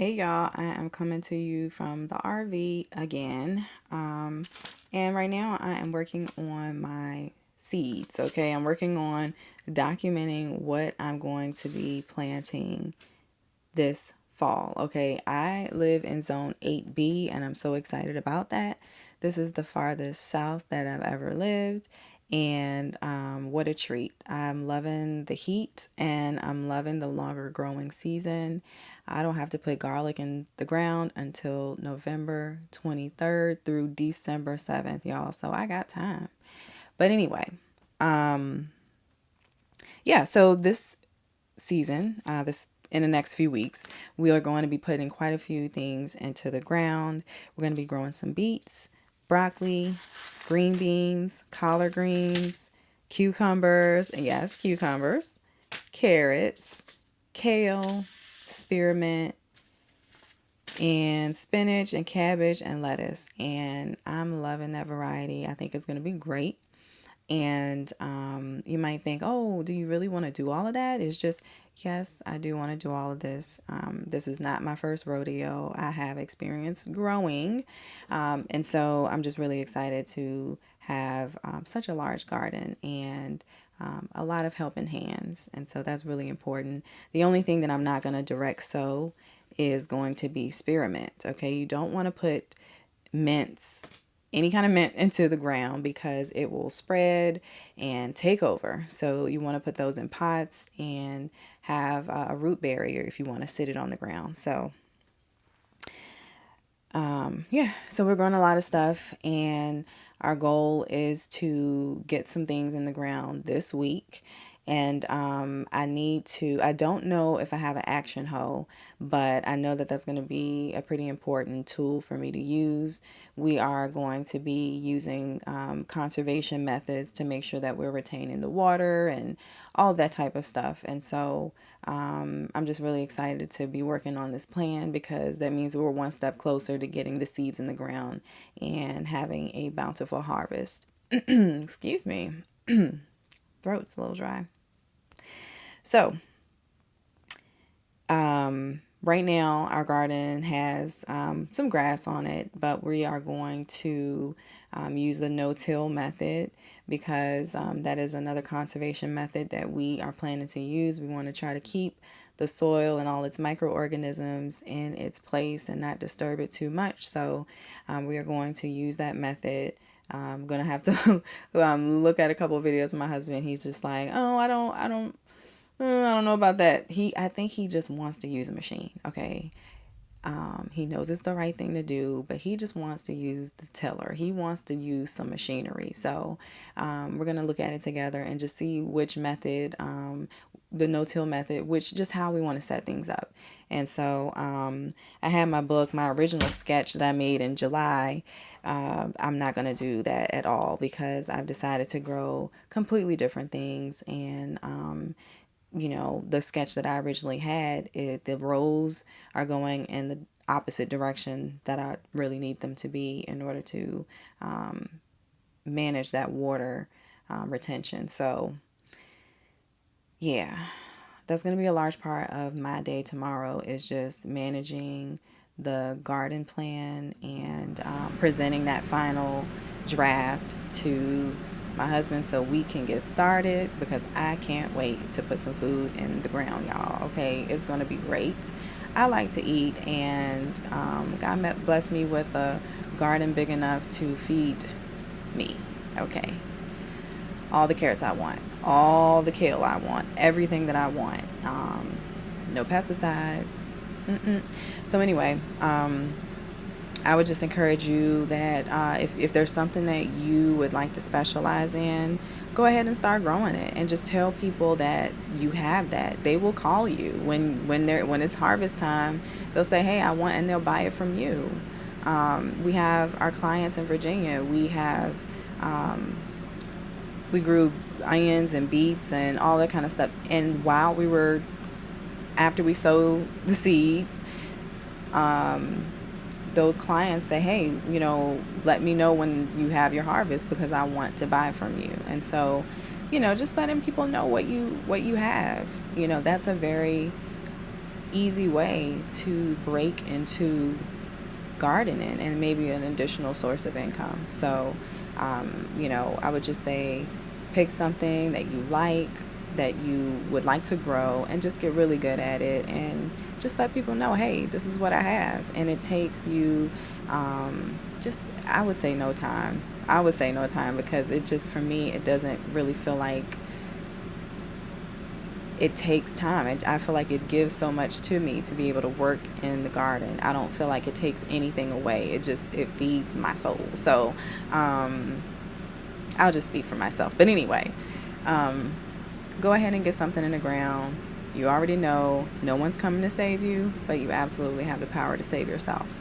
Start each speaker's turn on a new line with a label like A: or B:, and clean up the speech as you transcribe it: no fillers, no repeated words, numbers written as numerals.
A: Hey y'all, I am coming to you from the RV again. And right now I am working on my seeds. Okay, I'm working on documenting what I'm going to be planting this fall. Okay, I live in zone 8B and I'm so excited about that. This is the farthest south that I've ever lived. And what a treat. I'm loving the heat and I'm loving the longer growing season. I don't have to put garlic in the ground until November 23rd through December 7th, y'all. So I got time. But anyway, yeah, so this season, this in the next few weeks, we are going to be putting quite a few things into the ground. We're going to be growing some beets, broccoli, green beans, collard greens, cucumbers, and yes, cucumbers, carrots, kale, spearmint, and spinach and cabbage and lettuce. And I'm loving that variety. I think it's going to be great. And you might think, oh, do you really want to do all of that? It's just, yes, I do want to do all of this. This is not my first rodeo. I have experience growing. And so I'm just really excited to have such a large garden and a lot of helping hands. And so that's really important. The only thing that I'm not going to direct sow is going to be spearmint. Okay, you don't want to put mints, any kind of mint into the ground because it will spread and take over. So you want to put those in pots and have a root barrier if you want to sit it on the ground. So yeah, so we're growing a lot of stuff and our goal is to get some things in the ground this week. And I don't know if I have an action hoe, but I know that that's going to be a pretty important tool for me to use. We are going to be using conservation methods to make sure that we're retaining the water and all that type of stuff. And so I'm just really excited to be working on this plan because that means we're one step closer to getting the seeds in the ground and having a bountiful harvest. Excuse me, throat's a little dry. So, right now our garden has some grass on it, but we are going to use the no-till method because that is another conservation method that we are planning to use. We want to try to keep the soil and all its microorganisms in its place and not disturb it too much. So we are going to use that method. I'm gonna have to look at a couple of videos of my husband. He's just like, oh, I don't know about that. I think he just wants to use a machine. Okay. He knows it's the right thing to do, but he just wants to use the tiller. He wants to use some machinery. So we're going to look at it together and just see which method, the no-till method, which just how we want to set things up. And so I had my book, my original sketch that I made in July. I'm not going to do that at all because I've decided to grow completely different things. And the sketch that I originally had, the rows are going in the opposite direction that I really need them to be in order to manage that water retention. So, yeah, that's going to be a large part of my day tomorrow is just managing the garden plan and presenting that final draft to my husband so we can get started because I can't wait to put some food in the ground, y'all. Okay, it's going to be great. I like to eat, and God blessed me with a garden big enough to feed me. Okay, all the carrots I want, all the kale I want, everything that I want. No pesticides. Mm-mm. So anyway, I would just encourage you that if there's something that you would like to specialize in, go ahead and start growing it and just tell people that you have that. They will call you when it's harvest time. They'll say, hey, I want, and they'll buy it from you. We have our clients in Virginia. We grew onions and beets and all that kind of stuff. And after we sow the seeds, those clients say, hey, let me know when you have your harvest because I want to buy from you. And so, just letting people know what you have. That's a very easy way to break into gardening and maybe an additional source of income. So, I would just say pick something that you like, that you would like to grow, and just get really good at it and just let people know, hey, this is what I have. And it takes you I would say no time. I would say no time because it just, for me, it doesn't really feel like it takes time. I feel like it gives so much to me to be able to work in the garden. I don't feel like it takes anything away. It feeds my soul. So I'll just speak for myself. But anyway, um, go ahead and get something in the ground. You already know no one's coming to save you, but you absolutely have the power to save yourself.